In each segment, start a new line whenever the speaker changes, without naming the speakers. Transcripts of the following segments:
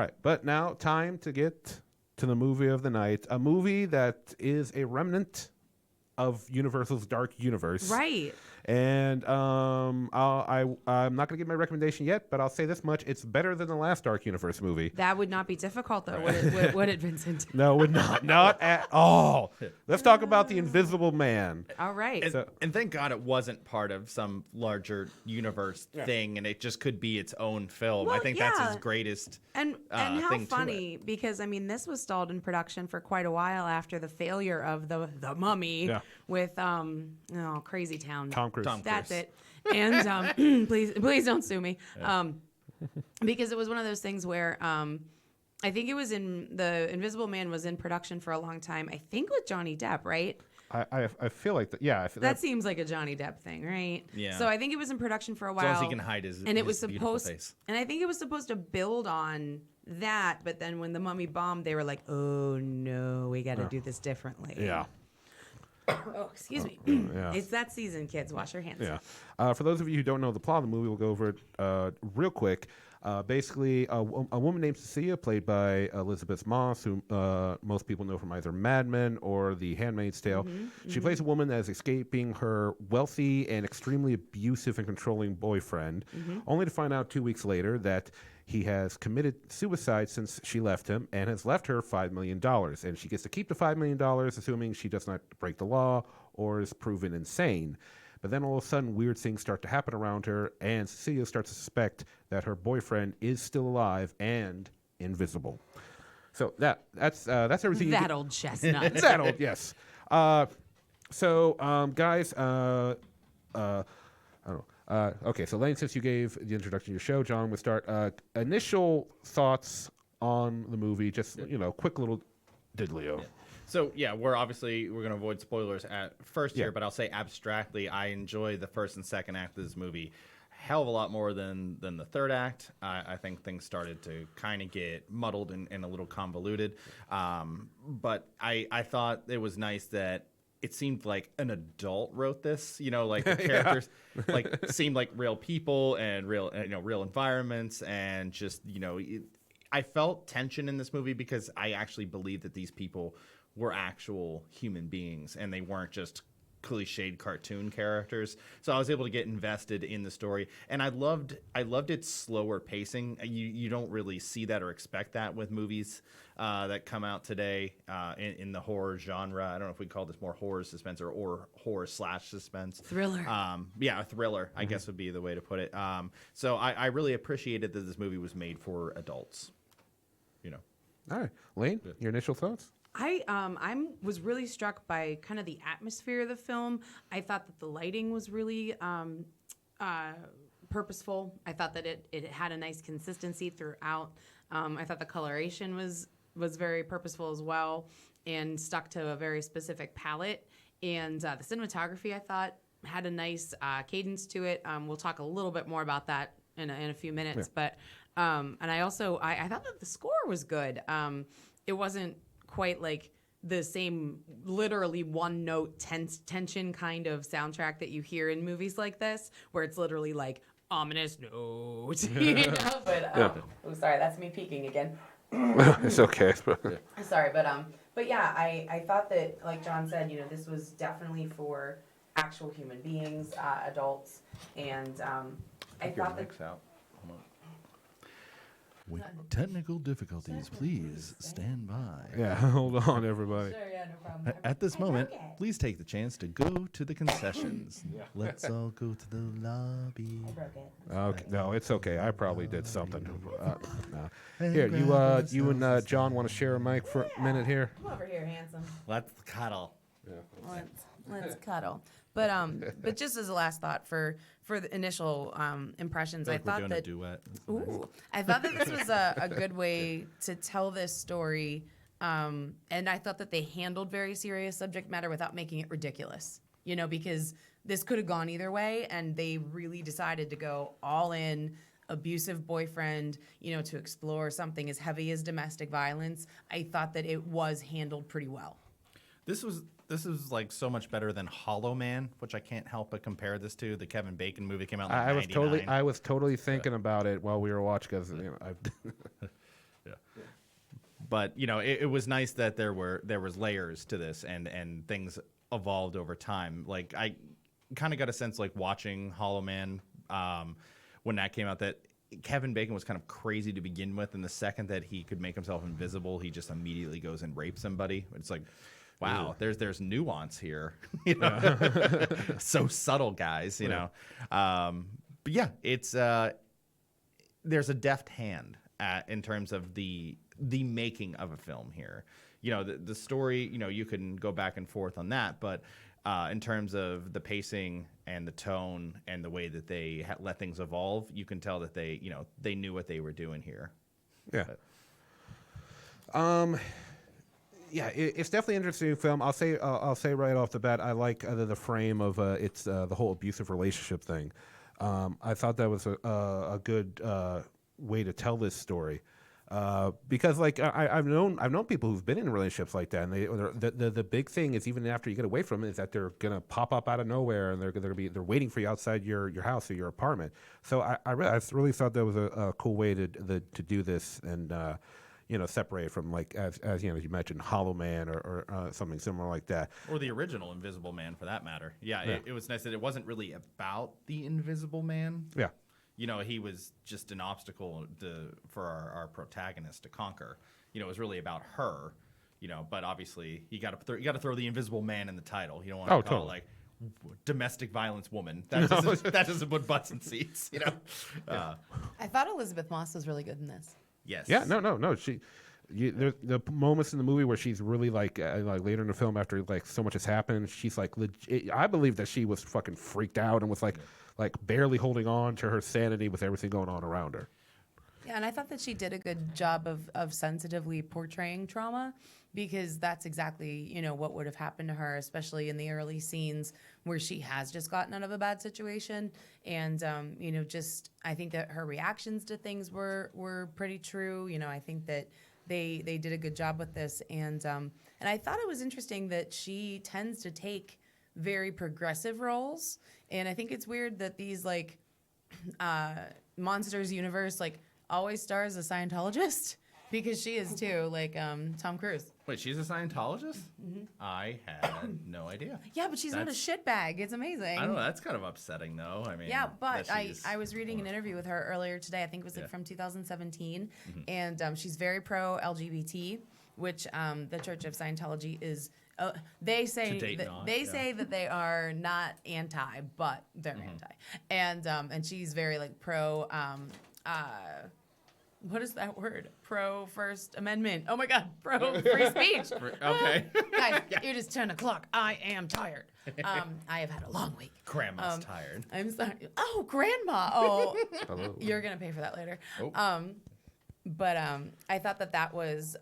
right, but now time to get to the movie of the night, a movie that is a remnant of Universal's Dark Universe.
Right.
And I'm not going to give my recommendation yet, but I'll say this much. It's better than the last Dark Universe movie.
That would not be difficult, though, would it, Vincent?
No, it would not. Not at all. Let's talk about The Invisible Man.
All right.
And thank God it wasn't part of some larger universe thing, and it just could be its own film.
Well,
I think that's his greatest
And how
thing to
funny, because, I mean, this was stalled in production for quite a while after the failure of the Mummy with Crazy Town.
Tom Cruise.
That's it. And please don't sue me. Because it was one of those things where I think it was the Invisible Man was in production for a long time. I think with Johnny Depp, right?
I feel like that. Yeah,
That seems like a Johnny Depp thing, right?
Yeah.
So I think it was in production for a while.
As long as he can hide his
and it was
beautiful
supposed,
face.
and I think it was supposed to build on that. But then when the Mummy bombed, they were like, "Oh no, we got to do this differently."
Yeah.
Oh, excuse me.
Yeah.
It's that season, kids. Wash your hands.
Yeah. For those of you who don't know the plot of the movie, we'll go over it real quick. Basically, a woman named Cecilia, played by Elizabeth Moss, who most people know from either Mad Men or The Handmaid's Tale. She plays a woman that is escaping her wealthy and extremely abusive and controlling boyfriend, only to find out 2 weeks later that he has committed suicide since she left him and has left her $5 million. And she gets to keep the $5 million, assuming she does not break the law or is proven insane. But then all of a sudden, weird things start to happen around her, and Cecilia starts to suspect that her boyfriend is still alive and invisible. So that's everything.
That old chestnut.
That old, yes. Guys, I don't know. Okay, so Lane, since you gave the introduction to your show, John, we'll start. Initial thoughts on the movie, just quick little diddlio.
Yeah. So we're going to avoid spoilers at first here, but I'll say abstractly, I enjoy the first and second act of this movie hell of a lot more than the third act. I think things started to kind of get muddled and a little convoluted. But I thought it was nice that it seemed like an adult wrote this, like the characters like seemed like real people and real environments, and just, I felt tension in this movie because I actually believe that these people were actual human beings and they weren't just cliched cartoon characters. So I was able to get invested in the story, and I loved its slower pacing. You don't really see that or expect that with movies that come out today in the horror genre. I don't know if we call this more horror suspense or horror / suspense.
Thriller.
A thriller, I guess would be the way to put it. So I really appreciated that this movie was made for adults.
All right, Lane, your initial thoughts?
I was really struck by kind of the atmosphere of the film. I thought that the lighting was really purposeful. I thought that it had a nice consistency throughout. I thought the coloration was very purposeful as well and stuck to a very specific palette. And the cinematography, I thought, had a nice cadence to it. We'll talk a little bit more about that in a few minutes. But and I also I thought that the score was good. It wasn't quite like the same literally one note tension kind of soundtrack that you hear in movies like this, where it's literally like ominous note. Oh, sorry, that's me peeking again.
It's okay.
Sorry, but yeah, I thought that, like John said, this was definitely for actual human beings, adults, and I thought that.
With technical difficulties, please stand by.
Yeah, hold on, everybody.
Sure, yeah, no problem.
At this moment,
broke it.
please take the chance to go to the concessions. Let's all go to the lobby.
I broke it.
Okay, no, it's okay. I probably did something. No.
And
Here,
grab
you and
yourself a
John want to share a mic for a minute here?
Come over here, handsome.
Let's cuddle.
Let's cuddle. But just as a last thought for the initial impressions, I thought
we're doing
that
a duet.
ooh, I thought that this was a good way to tell this story, and I thought that they handled very serious subject matter without making it ridiculous. Because this could have gone either way, and they really decided to go all in. Abusive boyfriend, to explore something as heavy as domestic violence. I thought that it was handled pretty well.
This is like so much better than Hollow Man, which I can't help but compare this to. The Kevin Bacon movie came out in
I was
99.
totally thinking about it while we were watching because
But it was nice that there was layers to this, and things evolved over time. Like I kind of got a sense, like watching Hollow Man, when that came out, that Kevin Bacon was kind of crazy to begin with, and the second that he could make himself invisible, he just immediately goes and rapes somebody. It's like, wow, there's nuance here, so subtle, guys, but yeah, it's there's a deft hand in terms of the making of a film here. The story, you can go back and forth on that, but in terms of the pacing and the tone and the way that they let things evolve, you can tell that they knew what they were doing here.
Yeah. Yeah, it's definitely an interesting film. I'll say right off the bat, I like the frame of it's the whole abusive relationship thing. I thought that was a good way to tell this story. Because like I've known people who've been in relationships like that, and the big thing is, even after you get away from it, is that they're gonna pop up out of nowhere, and they're waiting for you outside your house or your apartment. So I really thought that was a cool way to do this, and separate from, like, as you mentioned, Hollow Man or something similar like that.
Or the original Invisible Man, for that matter. Yeah. It was nice that it wasn't really about the Invisible Man.
Yeah.
He was just an obstacle for our protagonist to conquer. It was really about her. But obviously you got to throw the Invisible Man in the title. You don't want to call
totally.
it like domestic violence woman. That doesn't put butts in seats.
I thought Elizabeth Moss was really good in this.
Yes.
Yeah. No. There's the moments in the movie where she's really like later in the film, after like so much has happened, she's like I believe that she was fucking freaked out and was like barely holding on to her sanity with everything going on around her.
Yeah, and I thought that she did a good job of sensitively portraying trauma, because that's exactly, what would have happened to her, especially in the early scenes where she has just gotten out of a bad situation. And, just I think that her reactions to things were pretty true. I think that they did a good job with this. And I thought it was interesting that she tends to take very progressive roles. And I think it's weird that these, like, Monsters universe, like, always stars a Scientologist, because she is too, like Tom Cruise.
Wait, she's a Scientologist? Mm-hmm. I had no idea.
Yeah, but she's not a shitbag. It's amazing.
I don't know. That's kind of upsetting, though. I mean,
yeah, but I was reading an interview with her earlier today. I think it was from 2017, and she's very pro LGBT, which the Church of Scientology is. They say that they are not anti, but they're anti, and she's very like pro. What is that word? Pro First Amendment. Oh my God, pro free speech.
Okay.
Guys, it is 10 o'clock. I am tired. I have had a long week.
Grandma's tired.
I'm sorry. Oh, Grandma. Oh,
Hello.
you're gonna pay for that later.
Oh.
But I thought that was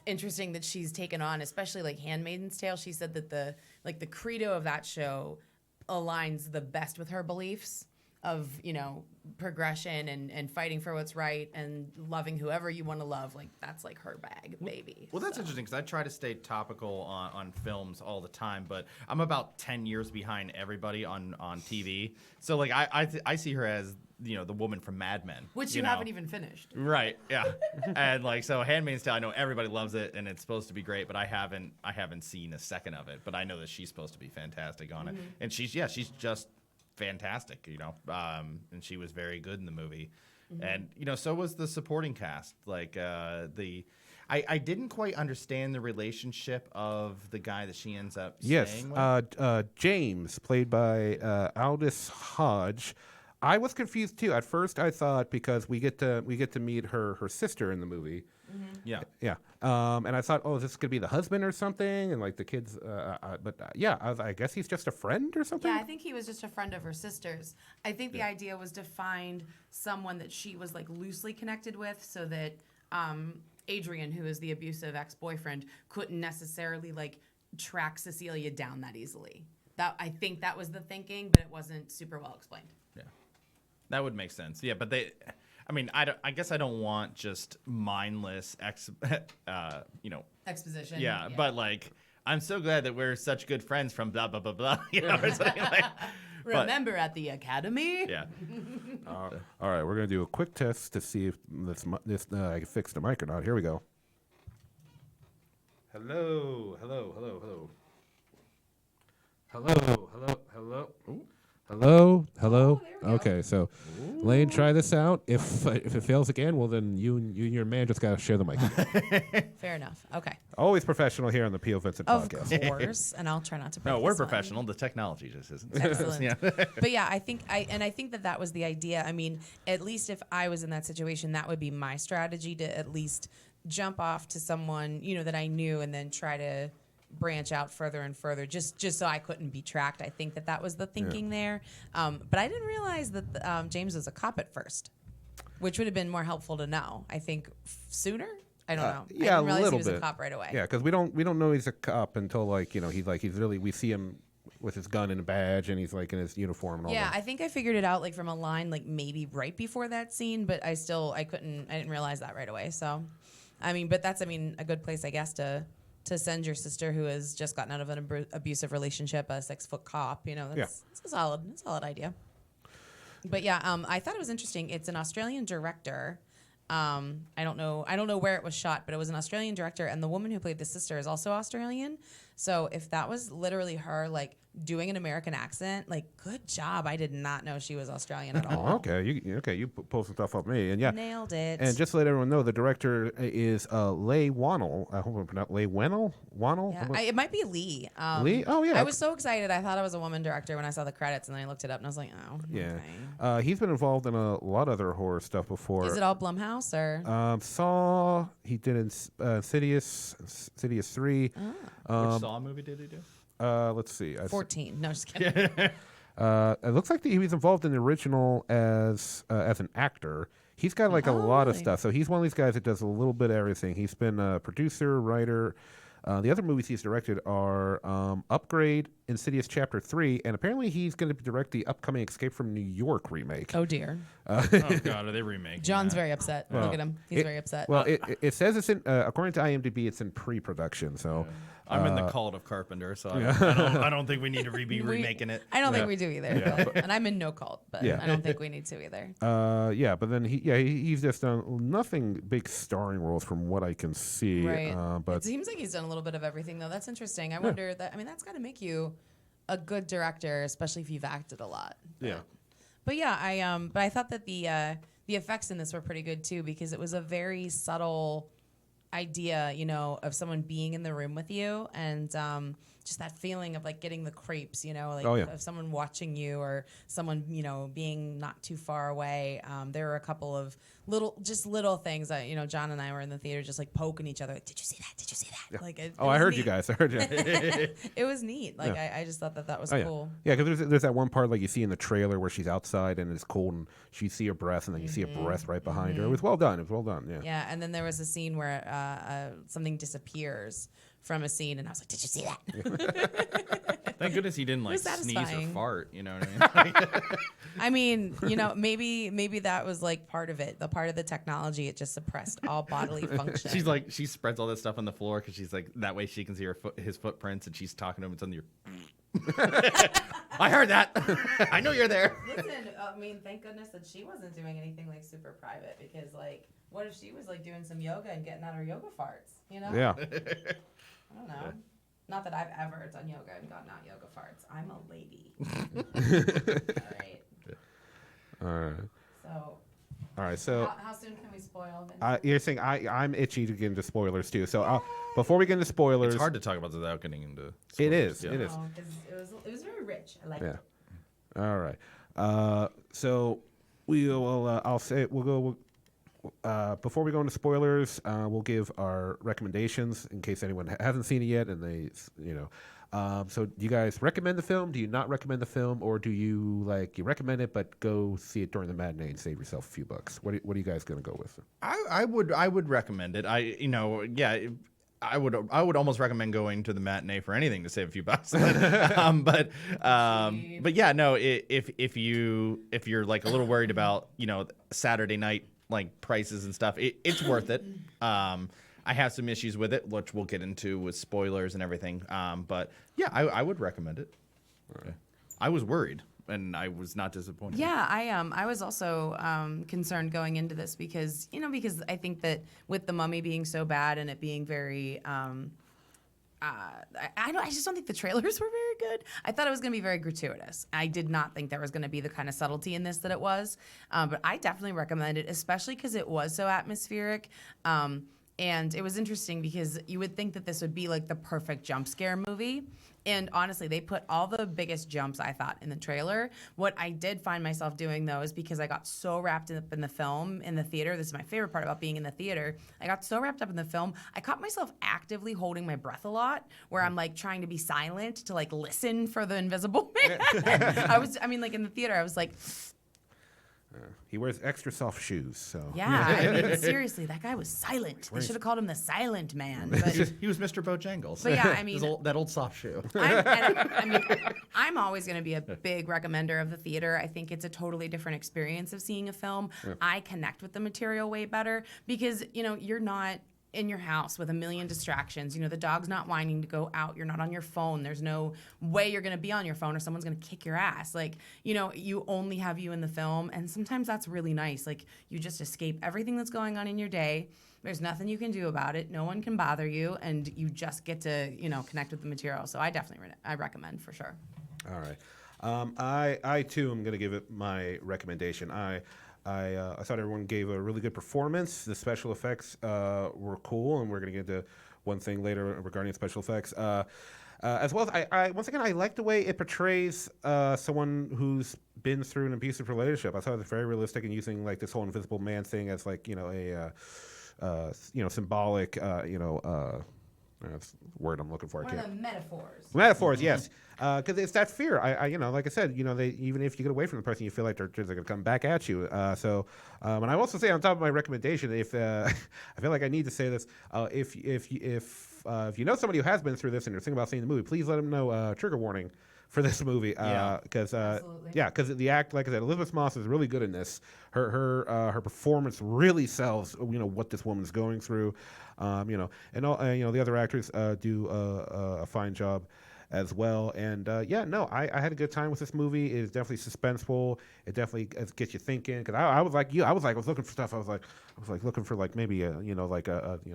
interesting that she's taken on, especially like Handmaid's Tale. She said that the credo of that show aligns the best with her beliefs of, progression and fighting for what's right and loving whoever you want to love. Like, that's like her bag, baby.
Well, that's interesting, because I try to stay topical on films all the time, but I'm about 10 years behind everybody on TV. So like I see her as, the woman from Mad Men.
Which you haven't even finished.
Right, yeah. And like, so Handmaid's Tale, I know everybody loves it and it's supposed to be great, but I haven't seen a second of it. But I know that she's supposed to be fantastic on it. And she's just fantastic, and she was very good in the movie. And so was the supporting cast. Like I didn't quite understand the relationship of the guy that she ends up staying with.
James, played by Aldous Hodge. I was confused too. At first, I thought, because we get to meet her sister in the movie.
Yeah.
Yeah. And I thought, is this could be the husband or something? And like the kids, I guess he's just a friend or something.
Yeah, I think he was just a friend of her sister's. I think the idea was to find someone that she was like loosely connected with, so that Adrian, who is the abusive ex-boyfriend, couldn't necessarily like track Cecilia down that easily. I think that was the thinking, but it wasn't super well explained.
Yeah. That would make sense. Yeah, but I guess I don't want just mindless
exposition.
Yeah, but like, I'm so glad that we're such good friends from blah blah blah blah. Or something like.
Remember at the academy?
Yeah.
All right, we're gonna do a quick test to see if this I can fix the mic or not. Here we go. Hello, hello, hello, hello. Hello, hello, hello. Hello, hello.
Oh, there we go.
Okay, so Lane, try this out. If it fails again, well then you and your man just gotta share the mic.
Fair enough. Okay.
Always professional here on the P.O. Vincent
Of
podcast.
course, and I'll try not to break
No, we're
this one.
professional. The technology just isn't.
Excellent.
Yeah.
But yeah, I think that was the idea. I mean, at least if I was in that situation, that would be my strategy to at least jump off to someone, that I knew and then try to branch out further and further just so I couldn't be tracked. I think that was the thinking there. But I didn't realize that James was a cop at first, which would have been more helpful to know. I think sooner. I don't know.
Yeah,
I didn't realize
a little
he was
bit.
a cop right away.
Yeah, because we don't know he's a cop until he's really we see him with his gun and a badge and he's like in his uniform and all
Yeah,
that.
I think I figured it out like from a line like maybe right before that scene, but I didn't realize that right away. So, but that's a good place I guess to send your sister who has just gotten out of an abusive relationship, a 6-foot cop. That's a solid idea. But yeah, I thought it was interesting. It's an Australian director. I don't know where it was shot, but it was an Australian director, and the woman who played the sister is also Australian. So if that was literally her, like doing an American accent, like good job. I did not know she was Australian at all.
Oh, okay. You pull some stuff up me, and yeah.
Nailed it.
And just to let everyone know, the director is Leigh Whannell. I hope I'm pronouncing Leigh Whannell. Whannell.
yeah, it might be Lee.
Lee? Oh, yeah.
I was so excited. I thought it was a woman director when I saw the credits, and then I looked it up, and I was like, oh,
Yeah.
okay.
He's been involved in a lot of other horror stuff before.
Is it all Blumhouse or?
Saw. He did in Insidious 3.
Which Saw movie did he do?
Let's see.
14. No, just kidding.
It looks like he was involved in the original as an actor. He's got like a lot of
really?
stuff. So he's one of these guys that does a little bit of everything. He's been a producer, writer. The other movies he's directed are Upgrade, Insidious Chapter 3, and apparently he's going to direct the upcoming Escape from New York remake.
Oh dear.
Oh God, are they remaking?
John's
that?
very upset. Look at him. He's very upset.
Well, it says it's in, according to IMDb, it's in pre-production. So
I'm in the cult of Carpenter, so I don't think we need to be remaking it.
I don't think we do either. But, and I'm in no cult, but
Yeah.
I don't think we need to either.
yeah, but then he's just done nothing big starring roles from what I can see.
Right.
But
It seems like he's done a little bit of everything, though. That's interesting. I wonder that. That's got to make you a good director, especially if you've acted a lot.
Yeah.
But yeah, but I thought that the effects in this were pretty good too, because it was a very subtle idea, of someone being in the room with you, and just that feeling of like getting the creeps, like
Oh, yeah.
of someone watching you or someone, being not too far away. There were a couple of little things that, John and I were in the theater just like poking each other. Like, did you see that? Did you see that? Like, it
I
was
heard
neat.
you guys. I heard you.
It was neat. Like, I just thought that was
Oh, yeah.
cool.
Yeah, because there's that one part like you see in the trailer where she's outside and it's cold and she see her breath and then you see a breath right behind her. It was well done. It was well done. Yeah.
Yeah, and then there was a scene where something disappears from a scene, and I was like, "Did you see that?"
Thank goodness he didn't like
was
sneeze or
satisfying.
fart. You know what I mean?
I mean, maybe that was like part of it. The part of the technology, it just suppressed all bodily function.
She spreads all this stuff on the floor because she's like that way she can see his footprints, and she's talking to him. It's on your. I heard that. I know you're there.
Listen, thank goodness that she wasn't doing anything like super private, because like, what if she was like doing some yoga and getting out her yoga farts?
Yeah.
I don't know. Not that I've ever done yoga and gotten out yoga farts. I'm a lady. All right.
All right.
So,
All right. So
how soon can we spoil? Vince?
you're saying I'm itchy to get into spoilers too. So before we get into spoilers,
It's hard to talk about this without getting into.
It is.
Yeah.
It is.
Oh, 'cause it was very rich. I like
Yeah.
it.
All right. So we will. I'll say we'll go. Before we go into spoilers, we'll give our recommendations in case anyone hasn't seen it yet, and they, so do you guys recommend the film? Do you not recommend the film, or do you you recommend it but go see it during the matinee and save yourself a few bucks? What are you guys gonna go with?
I would recommend it. I would almost recommend going to the matinee for anything to save a few bucks. But yeah, no. If you're like a little worried about Saturday night like prices and stuff, it's worth it. I have some issues with it, which we'll get into with spoilers and everything. But yeah, I would recommend it. Okay. I was worried, and I was not disappointed.
Yeah, I was also concerned going into this because I think that with The Mummy being so bad and it being very I just don't think the trailers were very good. I thought it was going to be very gratuitous. I did not think there was going to be the kind of subtlety in this that it was. But I definitely recommend it, especially because it was so atmospheric. And it was interesting because you would think that this would be like the perfect jump scare movie. And honestly, they put all the biggest jumps, I thought, in the trailer. What I did find myself doing, though, is because I got so wrapped up in the film in the theater. This is my favorite part about being in the theater. I got so wrapped up in the film, I caught myself actively holding my breath a lot, where I'm like trying to be silent to like listen for the invisible man. Like in the theater, I was like,
He wears extra soft shoes, so.
yeah, I mean, seriously, that guy was silent. They should have called him the Silent Man. But,
He was Mr. Bojangles.
but yeah, I mean,
That old soft shoe.
I'm always going to be a big recommender of the theater. I think it's a totally different experience of seeing a film.
Yeah.
I connect with the material way better because, you're not in your house with a million distractions. The dog's not whining to go out. You're not on your phone. There's no way you're going to be on your phone or someone's going to kick your ass. Like, you only have you in the film. And sometimes that's really nice. Like, you just escape everything that's going on in your day. There's nothing you can do about it. No one can bother you. And you just get to, connect with the material. So I definitely I recommend for sure.
All right. I too am going to give it my recommendation. I thought everyone gave a really good performance. The special effects were cool, and we're going to get to one thing later regarding special effects. As well as I once again, I like the way it portrays someone who's been through an abusive relationship. I thought it was very realistic in using like this whole invisible man thing as like a symbolic that's the word I'm looking for.
One of the metaphors.
Metaphors, yes, because it's that fear. I like I said, they even if you get away from the person, you feel like they're going to come back at you. And I also say on top of my recommendation, if I feel like I need to say this, if you know somebody who has been through this and you're thinking about seeing the movie, please let them know trigger warning for this movie. Because the act, like I said, Elizabeth Moss is really good in this. Her performance really sells what this woman's going through. And all the other actors do a fine job as well. And I had a good time with this movie. It is definitely suspenseful. It definitely gets you thinking. Because I was like you. I was looking for stuff. I was like looking for like maybe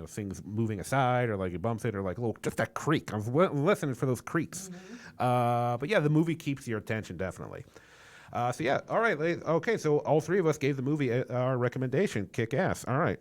things moving aside or like it bumps it or like just that creak. I was listening for those creaks.
Mm-hmm.
But yeah, the movie keeps your attention definitely. All right. Okay, so all three of us gave the movie our recommendation. Kick ass. All right.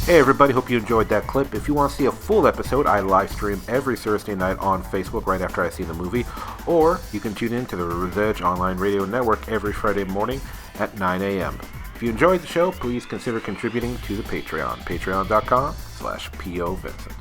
Hey everybody, hope you enjoyed that clip. If you want to see a full episode, I live stream every Thursday night on Facebook right after I see the movie, or you can tune in to the Revenge Online Radio Network every Friday morning at 9 a.m. If you enjoyed the show, please consider contributing to the Patreon, patreon.com/PO Vincent.